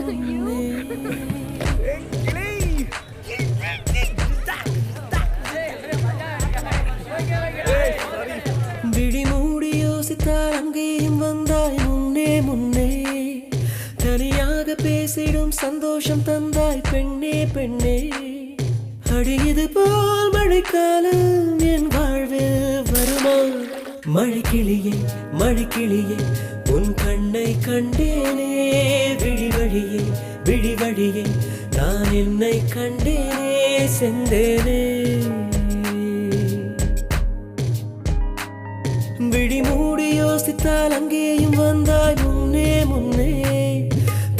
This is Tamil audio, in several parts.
முன்னே விழி மூடி யோசித்தால் அங்கேயும் வந்தாய் முன்னே முன்னே தனியாக பேசிடும் சந்தோஷம் தந்தாய் பெண்ணே பெண்ணே அடியது போல் மழைக்காலம் என் வாழ்வில் வருமா மழைக்கிளியே மழைக்கிளியே உன் கண்ணை கண்டேனே விழி வழியே விழி வழியே நான் என்னை கண்டேனே செந்தேனே விழி மூடி யோசித்தால் அங்கேயும் வந்தாய் முன்னே முன்னே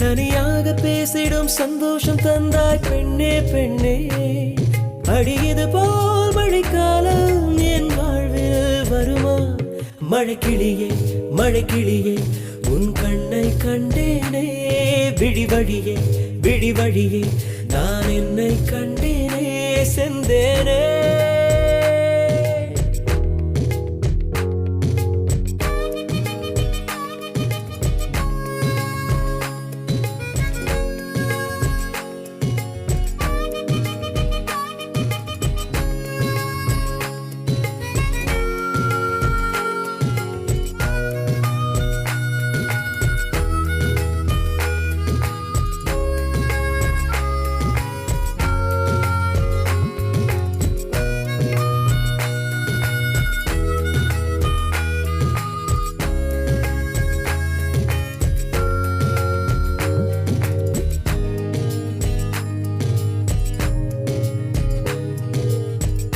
தனியாக பேசிடும் சந்தோஷம் தந்தாய் பெண்ணே பெண்ணே அடியது போல் மழைக்காலம் என் வாழ்வில் வருமா மழைக்கிளியே மழைக்கிளியே உன் கண்ணை கண்டேனே விழி வழியே விழி வழியே நான் என்னை கண்டேனே செந்தேனே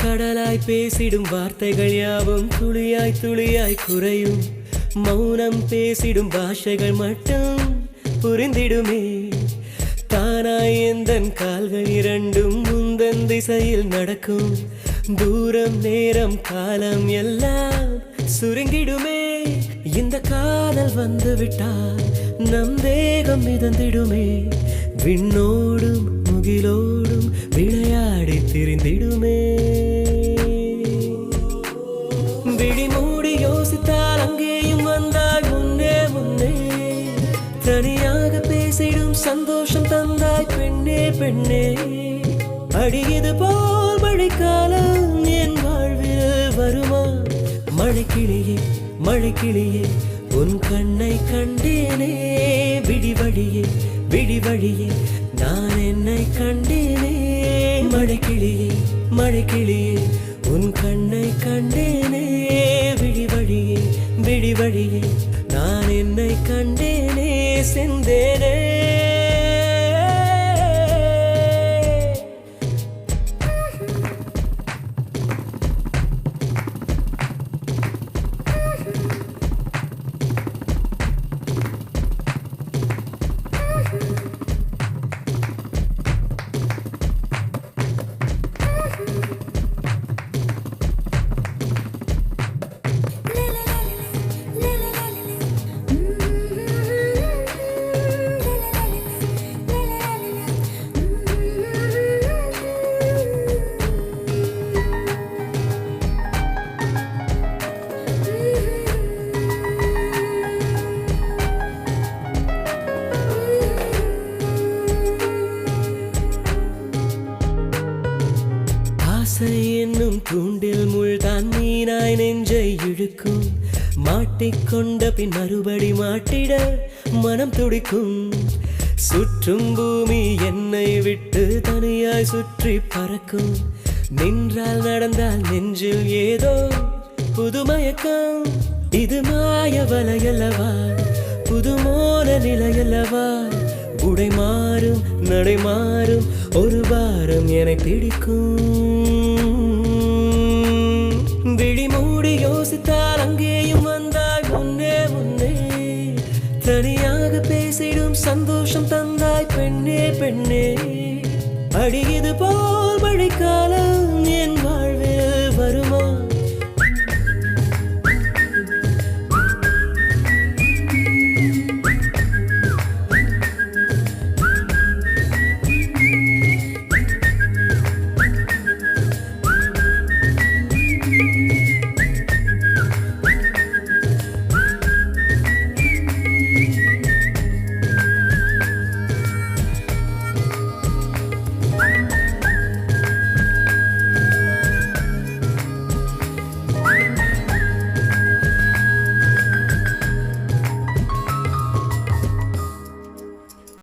கடலாய் பேசிடும் வார்த்தைகள் யாவும் துளியாய் துளியாய் குறையும் மௌனம் பேசிடும் பாஷைகள் மட்டும் புரிந்திடுமே தானாய் எந்தன் கால்கள் இரண்டும் முந்தன் திசையில் நடக்கும் தூரம் நேரம் காலம் எல்லாம் சுருங்கிடுமே இந்த காதல் வந்து விட்டால் நம் தேகம் மிதந்திடுமே விண்ணோடும் முகிலோடும் விளையாடி திரிந்திடுமே விழி மூடி யோசித்தால் அங்கேயும் வந்தாய் முன்னே முன்னே தனியாக பேசிடும் சந்தோஷம் தந்தாய் பெண்ணே பெண்ணே அடியது போல் மழைக்காலம் என் வாழ்வில் வருமா மழைக்கிளியே மழைக்கிளியே உன் கண்ணை கண்டேனே விழி வழியே விழி வழியே நான் என்னை கண்டேனே மழைக்கிளியே மழைக்கிளியே உன் கண்ணை கண்டேனே விழி வழியே விழி வழியே நான் என்னை கண்டேனே செந்தேனே ஆசை என்னும் தூண்டில் முள்தான் மீனாய் நெஞ்சை இழுக்கும் மாட்டிக்கொண்ட பின் மறுபடி மாட்டிட மனம் துடிக்கும் சுற்றும் பூமி என்னை விட்டு தனியாய் சுற்றி பறக்கும் நின்றால் நடந்தால் நெஞ்சில் ஏதோ புதுமயக்கம் இது மாய வலையல்லவா புதுமோன நிலையல்லவா உடை மாறும் நடை மாறும் ஒரு வாரம் என பிடிக்கும் விழி மூடி யோசித்தால் அங்கேயும் வந்தாய் முன்னே முன்னே தனியாக பேசிடும் சந்தோஷம் தந்தாய் பெண்ணே பெண்ணே அடியது போல் மழைக்காலம்